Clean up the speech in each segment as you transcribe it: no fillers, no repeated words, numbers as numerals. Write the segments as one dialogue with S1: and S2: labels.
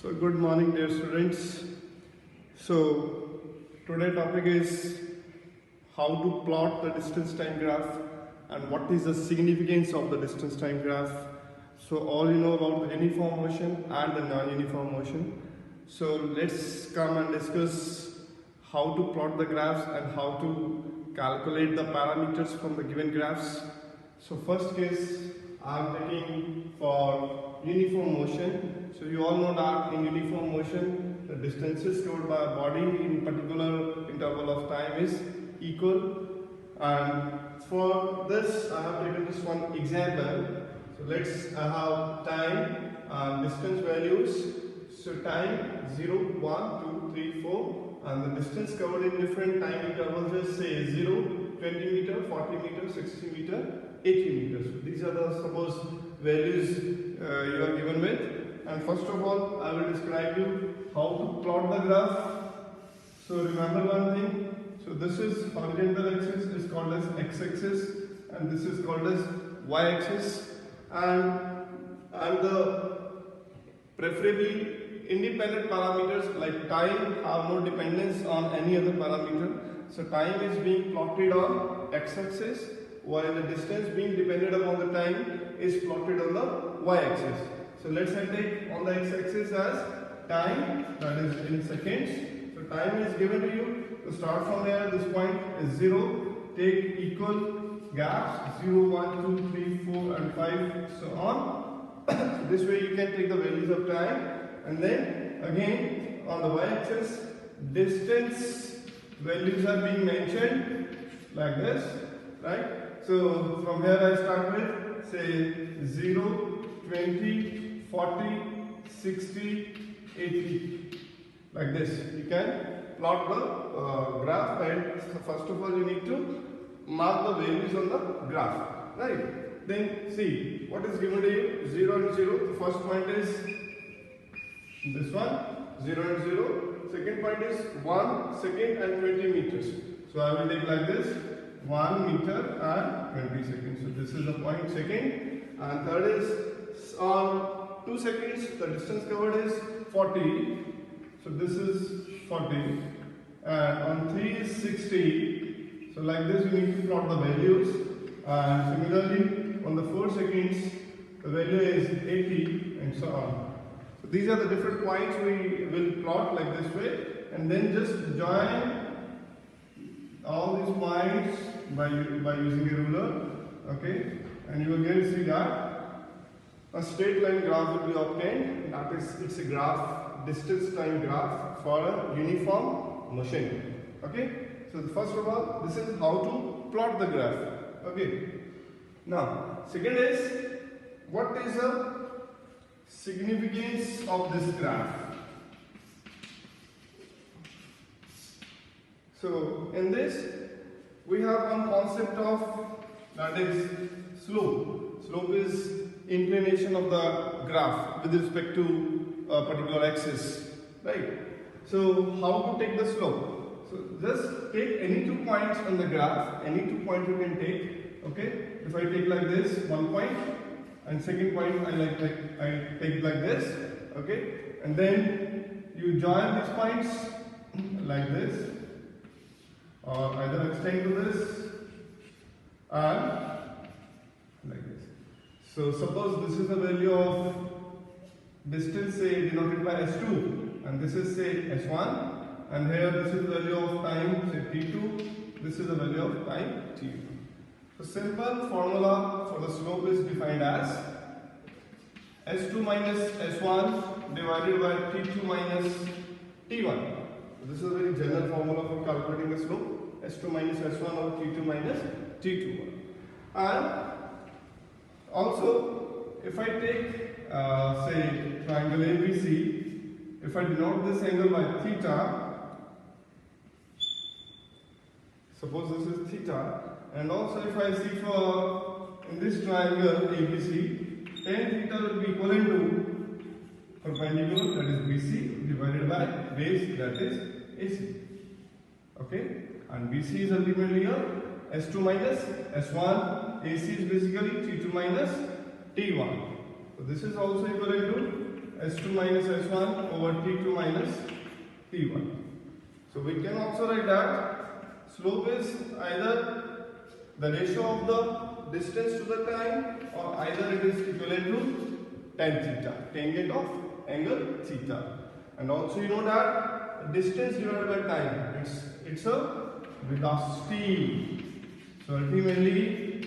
S1: So good morning dear students. So today topic is how to plot the distance time graph and what is the significance of the distance time graph. So all you know about the uniform motion and the non-uniform motion. So let's come and discuss how to plot the graphs and how to calculate the parameters from the given graphs. So first case I am taking for uniform motion. So you all know that in uniform motion the distances covered by a body in particular interval of time is equal, and for this I have taken this one example. So let's have time and distance values. So time 0, 1, 2, 3, 4, and the distance covered in different time intervals is say 0, 20 meter, 40 meter, 60 meter, 80 meters. So these are the suppose values you are given with. And first of all, I will describe you how to plot the graph. So remember one thing. So this is horizontal axis is called as x-axis, and this is called as y-axis. And the preferably independent parameters like time have no dependence on any other parameter. So time is being plotted on x-axis, while the distance being dependent upon the time is plotted on the y-axis. So let's take on the x-axis as time, that is in seconds. So time is given to you. To start from here, this point is 0. Take equal gaps 0, 1, 2, 3, 4 and 5, so on. So this way you can take the values of time, and then again on the y-axis distance values are being mentioned like this, right? So from here I start with say 0, 20, 40, 60, 80, like this. You can plot the graph, and first of all you need to mark the values on the graph, right? Then see what is given to you. 0 and 0. The first point is this one, 0 and 0. Second point is 1 second and 20 meters. So I will take like this, 1 meter and 20 seconds. So this is the point second. And third is on 2 seconds the distance covered is 40. So this is 40. And on 3 is 60. So like this you need to plot the values. And similarly on the 4 seconds the value is 80, and so on. So these are the different points we will plot like this way, and then just join all these points by using a ruler, okay, and you will get to see that a straight line graph will be obtained. That is, it's a graph, distance time graph for a uniform motion, okay. So first of all, this is how to plot the graph, okay. Now second is, what is the significance of this graph? So in this we have one concept of, that is slope. Slope is inclination of the graph with respect to a particular axis, right? So how to take the slope? So just take any 2 points on the graph, any 2 points you can take, okay. If I take like this 1 point, and second point I take like this, okay, and then you join these points like this, or either extend to this and like this. So suppose this is the value of distance, say denoted by S2, and this is say S1, and here this is the value of time, say T2, this is the value of time T2. So simple formula for the slope is defined as S2 minus S1 divided by T2 minus T1. So this is a very general formula for calculating the slope, S2 minus S1 or T2 minus T2. And also if I take say triangle ABC, if I denote this angle by theta, suppose this is theta, and also if I see for in this triangle ABC, tan theta will be equivalent to perpendicular, that is BC, divided by base, that is AC, okay. And BC is ultimately here S2 minus S1, AC is basically T2 minus T1. So this is also equivalent to S2 minus S1 over T2 minus T1. So we can also write that slope is either the ratio of the distance to the time, or either it is equivalent to tan theta, tangent of angle theta. And also you know that distance divided by time, it's a velocity. So ultimately,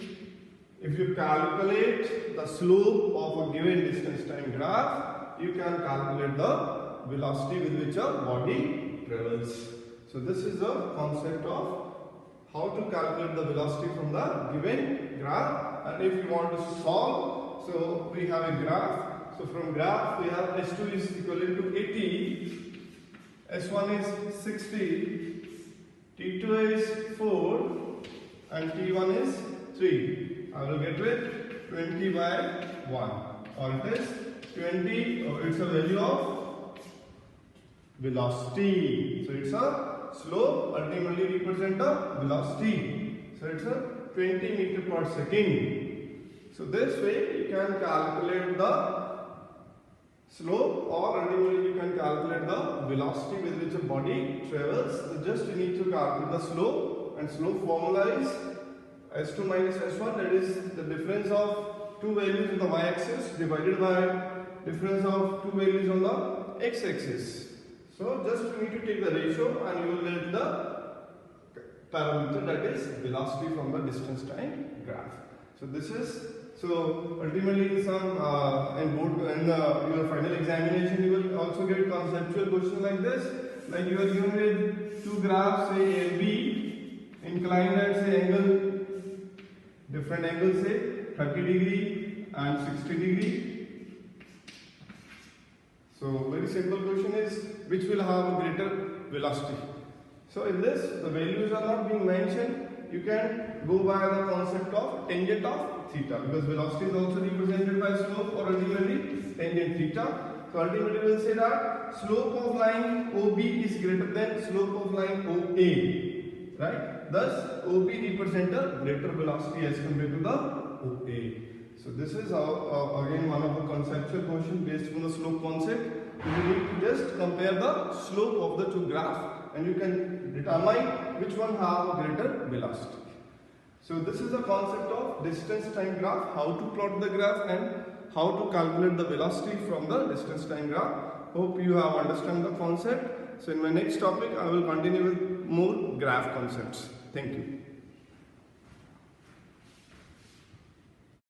S1: if you calculate the slope of a given distance time graph, you can calculate the velocity with which a body travels. So this is the concept of how to calculate the velocity from the given graph. And if you want to solve, so we have a graph. So from graph we have S2 is equivalent to 80, S1 is 60, T2 is 4 and T1 is 3. I will get with 20 by 1, or it is 20, or it's a value of velocity. So it's a slope ultimately represent the velocity. So it's a 20 meter per second. So this way you can calculate the slope, or ultimately you can calculate the velocity with which a body travels. So just you need to calculate the slope, and slope formula is S2 minus S1, that is the difference of two values on the y-axis divided by difference of two values on the x-axis. So just you need to take the ratio and you will get the parameter, that is velocity from the distance time graph. So this is, so ultimately some in your final examination you will also get conceptual questions like this, like you are given with two graphs, say A and B, inclined at say angle, different angles, say 30 degree and 60 degree. So very simple question is, which will have a greater velocity? So in this, the values are not being mentioned. You can go by the concept of tangent of theta, because velocity is also represented by slope, or ultimately tangent theta. So ultimately we will say that slope of line OB is greater than slope of line OA, right? Thus OB represents a greater velocity as compared to the OA. So this is again one of the conceptual questions based on the slope concept. You need to just compare the slope of the two graphs and you can determine which one have a greater velocity. So this is the concept of distance time graph, how to plot the graph and how to calculate the velocity from the distance time graph. Hope you have understood the concept. So in my next topic I will continue with more graph concepts. Thank you.